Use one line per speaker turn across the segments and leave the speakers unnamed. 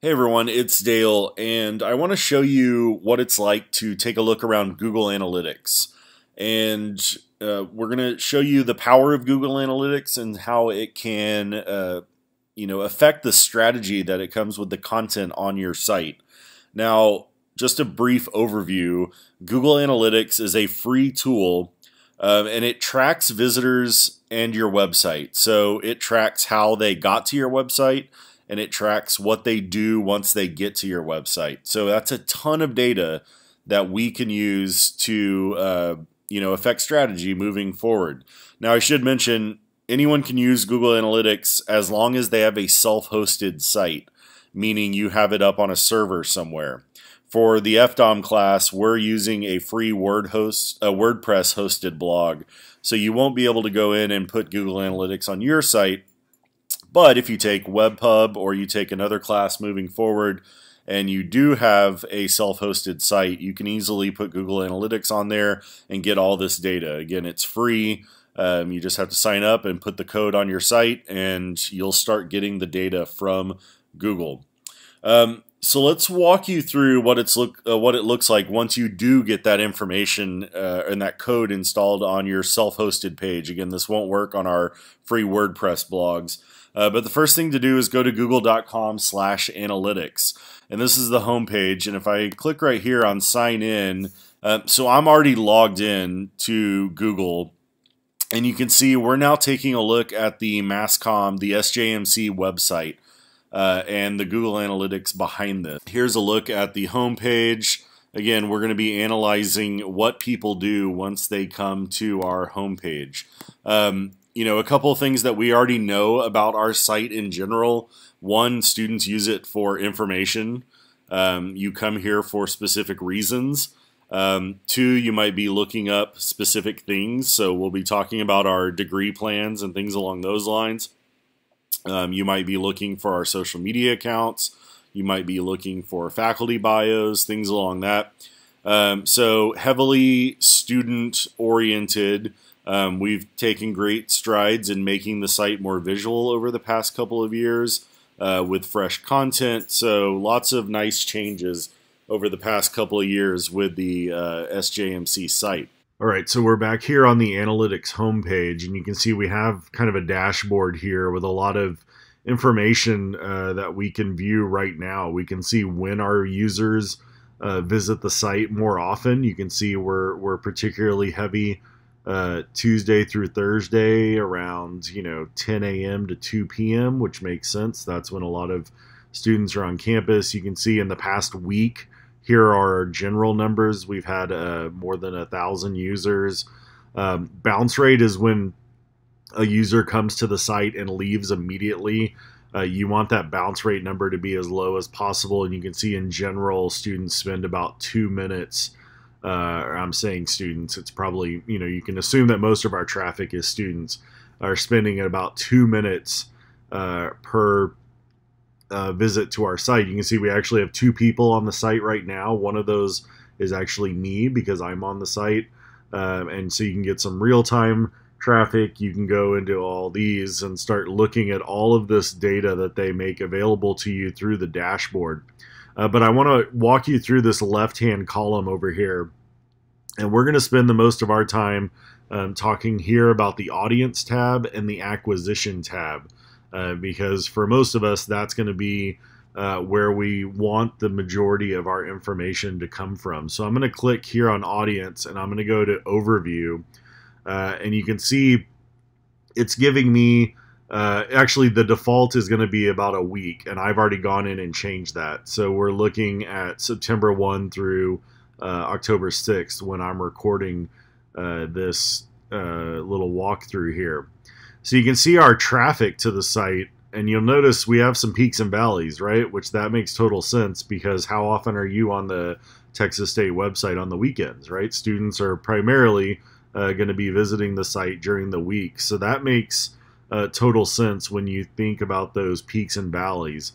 Hey everyone, it's Dale, and I want to show you what it's like to take a look around Google Analytics. And we're going to show you the power of Google Analytics and how it can, affect the strategy that it comes with the content on your site. Now, just a brief overview, Google Analytics is a free tool, and it tracks visitors and your website. So it tracks how they got to your website, and it tracks what they do once they get to your website. So that's a ton of data that we can use to affect strategy moving forward. Now, I should mention anyone can use Google Analytics as long as they have a self-hosted site, meaning you have it up on a server somewhere. For the FDOM class, we're using a free WordPress hosted blog, so you won't be able to go in and put Google Analytics on your site. But if you take Webhub or you take another class moving forward and you do have a self-hosted site, you can easily put Google Analytics on there and get all this data. Again, it's free. You just have to sign up and put the code on your site and you'll start getting the data from Google. So let's walk you through what it looks like once you do get that information and that code installed on your self-hosted page. Again, this won't work on our free WordPress blogs. But the first thing to do is go to google.com/analytics. And this is the home page. And if I click right here on sign in, so I'm already logged in to Google. And you can see we're now taking a look at the MassCom, the SJMC website, and the Google Analytics behind this. Here's a look at the home page. Again, we're going to be analyzing what people do once they come to our home page. A couple of things that we already know about our site in general. One, students use it for information. You come here for specific reasons. Two, you might be looking up specific things. So we'll be talking about our degree plans and things along those lines. You might be looking for our social media accounts. You might be looking for faculty bios, things along that. So heavily student-oriented. We've taken great strides in making the site more visual over the past couple of years with fresh content. So lots of nice changes over the past couple of years with the SJMC site. All right, so we're back here on the analytics homepage, and you can see we have kind of a dashboard here with a lot of information that we can view right now. We can see when our users visit the site more often. You can see we're particularly heavy Tuesday through Thursday around 10 a.m. to 2 p.m., which makes sense. That's when a lot of students are on campus. You can see in the past week, here are our general numbers. We've had more than 1,000 users. Bounce rate is when a user comes to the site and leaves immediately. You want that bounce rate number to be as low as possible. And you can see in general, students spend about 2 minutes. I'm saying students, it's probably, you can assume that most of our traffic is students, are spending about 2 minutes per visit to our site. You can see we actually have 2 people on the site right now. One of those is actually me because I'm on the site. And so you can get some real-time traffic. You can go into all these and start looking at all of this data that they make available to you through the dashboard. But I want to walk you through this left-hand column over here. And we're going to spend the most of our time talking here about the audience tab and the acquisition tab. Because for most of us, that's going to be where we want the majority of our information to come from. So I'm going to click here on audience and I'm going to go to overview. And you can see it's giving me, actually the default is going to be about a week, and I've already gone in and changed that. So we're looking at September 1 through October 6th when I'm recording this little walkthrough here. So you can see our traffic to the site, and you'll notice we have some peaks and valleys, right? Which that makes total sense because how often are you on the Texas State website on the weekends, right? Students are primarily going to be visiting the site during the week. So that makes total sense when you think about those peaks and valleys.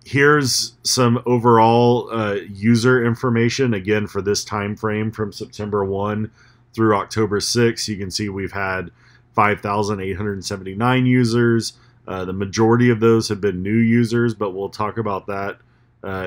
Here's some overall user information, again, for this time frame from September 1 through October 6. You can see we've had 5,879 users. The majority of those have been new users, but we'll talk about that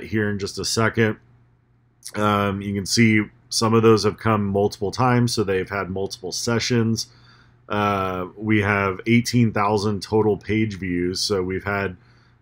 here in just a second. You can see some of those have come multiple times, so they've had multiple sessions. We have 18,000 total page views, so we've had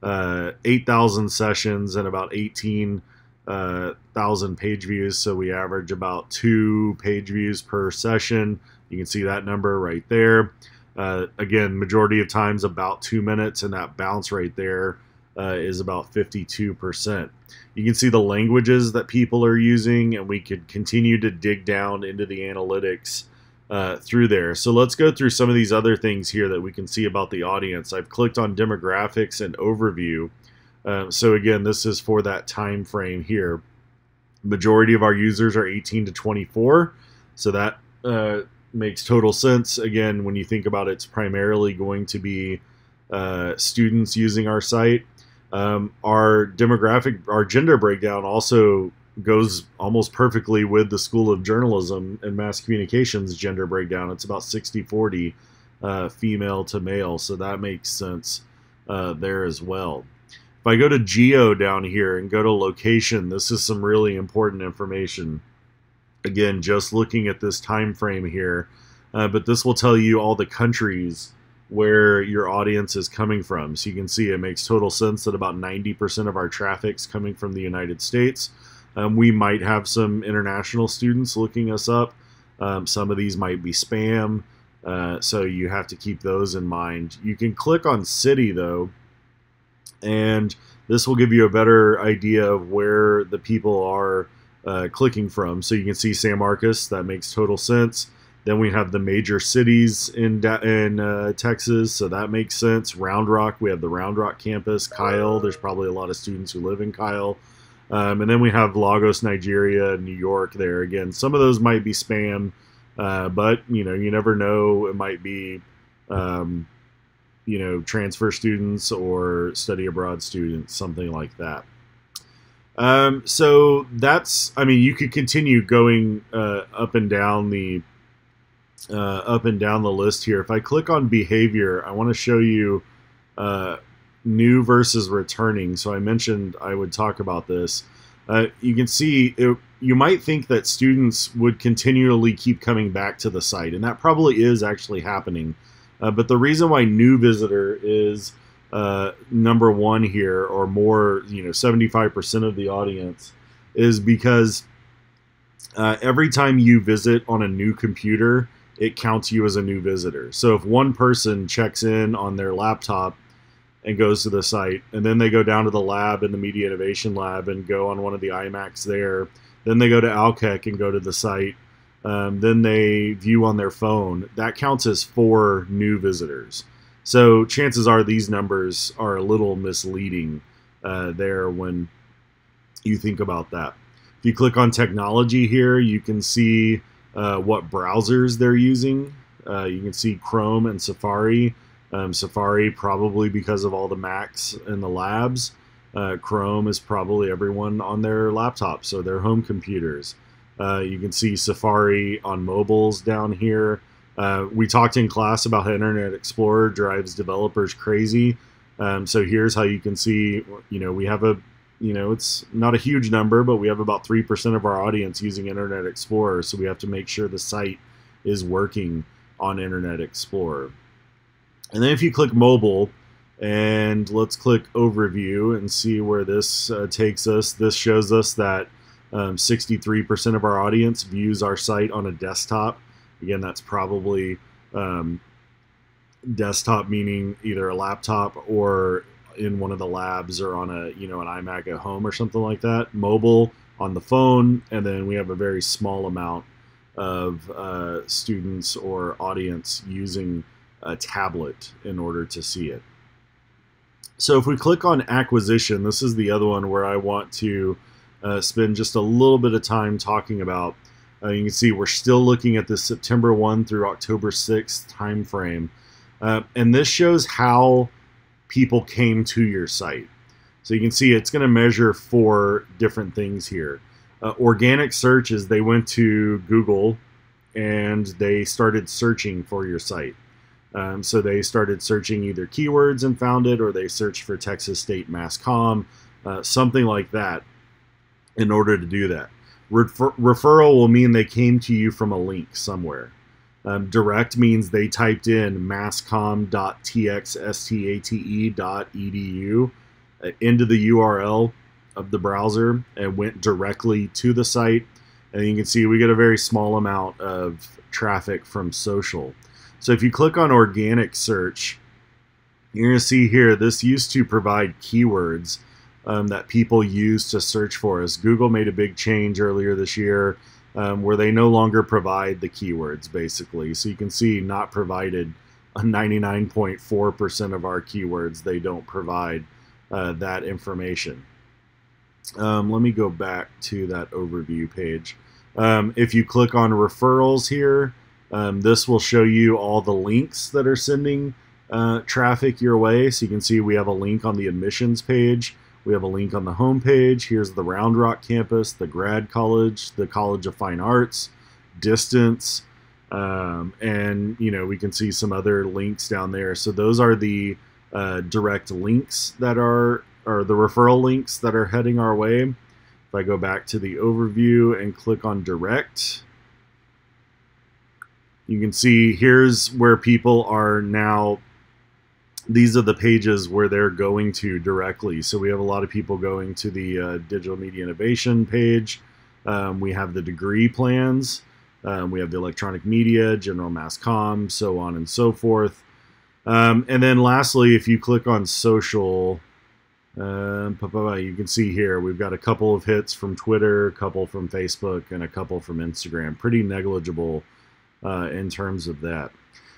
8,000 sessions and about 18,000 page views, so we average about 2 page views per session. You can see that number right there. Again, majority of times about 2 minutes, and that bounce right there is about 52%. You can see the languages that people are using, and we could continue to dig down into the analytics through there. So let's go through some of these other things here that we can see about the audience. I've clicked on demographics and overview. So again, this is for that time frame here. Majority of our users are 18 to 24, so that makes total sense. Again, when you think about it, it's primarily going to be students using our site. Our demographic, our gender breakdown also goes almost perfectly with the School of Journalism and Mass Communications gender breakdown. It's about 60-40 female to male, so that makes sense there as well. If I go to geo down here and go to location, this is some really important information. Again, just looking at this time frame here, but this will tell you all the countries where your audience is coming from. So you can see it makes total sense that about 90% of our traffic's coming from the United States. We might have some international students looking us up. Some of these might be spam, so you have to keep those in mind. You can click on city though, and this will give you a better idea of where the people are clicking from. So you can see San Marcos, that makes total sense. Then we have the major cities in Texas, so that makes sense. Round Rock, we have the Round Rock campus. Kyle, there's probably a lot of students who live in Kyle. And then we have Lagos, Nigeria, New York there. Again, some of those might be spam, but you know, you never know. It might be, you know, transfer students or study abroad students, something like that. So that's, I mean, you could continue going up and down the list here. If I click on behavior, I want to show you new versus returning. So I mentioned I would talk about this. You can see you might think that students would continually keep coming back to the site, and that probably is actually happening. But the reason why new visitor is number one here, or more, you know, 75% of the audience, is because every time you visit on a new computer, it counts you as a new visitor. So if one person checks in on their laptop and goes to the site, and then they go down to the lab in the Media Innovation Lab and go on one of the iMacs there, then they go to Alkek and go to the site, then they view on their phone, that counts as 4 new visitors. So chances are these numbers are a little misleading there when you think about that. If you click on technology here, you can see what browsers they're using. You can see Chrome and Safari. Safari probably because of all the Macs in the labs. Chrome is probably everyone on their laptops, so their home computers. You can see Safari on mobiles down here. We talked in class about how Internet Explorer drives developers crazy. So here's how you can see, you know, we have a, you know, it's not a huge number, but we have about 3% of our audience using Internet Explorer. So we have to make sure the site is working on Internet Explorer. And then if you click mobile, and let's click overview and see where this takes us. This shows us that 63% of our audience views our site on a desktop. Again, that's probably desktop, meaning either a laptop or in one of the labs, or on a, you know, an iMac at home or something like that. Mobile on the phone, and then we have a very small amount of students or audience using a tablet in order to see it. So if we click on acquisition, this is the other one where I want to spend just a little bit of time talking about. You can see we're still looking at this September 1 through October 6th time frame. And this shows how people came to your site. So you can see it's going to measure 4 different things here. Organic search is they went to Google and they started searching for your site. So they started searching either keywords and found it, or they searched for Texas State Mass Comm, something like that, in order to do that. Referral will mean they came to you from a link somewhere. Direct means they typed in masscom.txstate.edu into the URL of the browser and went directly to the site. And you can see we get a very small amount of traffic from social. So if you click on organic search, you're going to see here, this used to provide keywords that people use to search for us. Google made a big change earlier this year where they no longer provide the keywords, basically. So you can see not provided 99.4% of our keywords. They don't provide that information. Let me go back to that overview page. If you click on referrals here, this will show you all the links that are sending traffic your way. So you can see we have a link on the admissions page. We have a link on the home page. Here's the Round Rock campus, the grad college, the College of Fine Arts, distance, and we can see some other links down there. So those are the direct links that are, or the referral links that are heading our way. If I go back to the overview and click on direct, you can see here's where people are now. These are the pages where they're going to directly. So we have a lot of people going to the Digital Media Innovation page. We have the degree plans. We have the electronic media, general mass comm, so on and so forth. And then lastly, if you click on social, you can see here we've got a couple of hits from Twitter, a couple from Facebook, and a couple from Instagram. Pretty negligible in terms of that.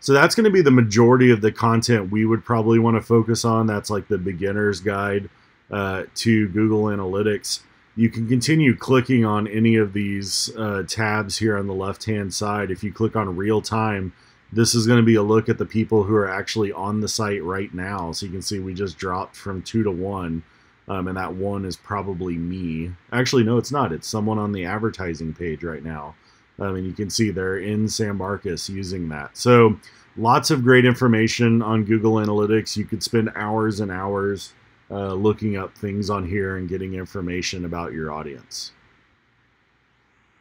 So that's going to be the majority of the content we would probably want to focus on. That's like the beginner's guide to Google Analytics. You can continue clicking on any of these tabs here on the left-hand side. If you click on real time, this is going to be a look at the people who are actually on the site right now. So you can see we just dropped from 2 to 1, and that 1 is probably me. Actually, no, it's not. It's someone on the advertising page right now. And you can see they're in San Marcos using that. So lots of great information on Google Analytics. You could spend hours and hours looking up things on here and getting information about your audience.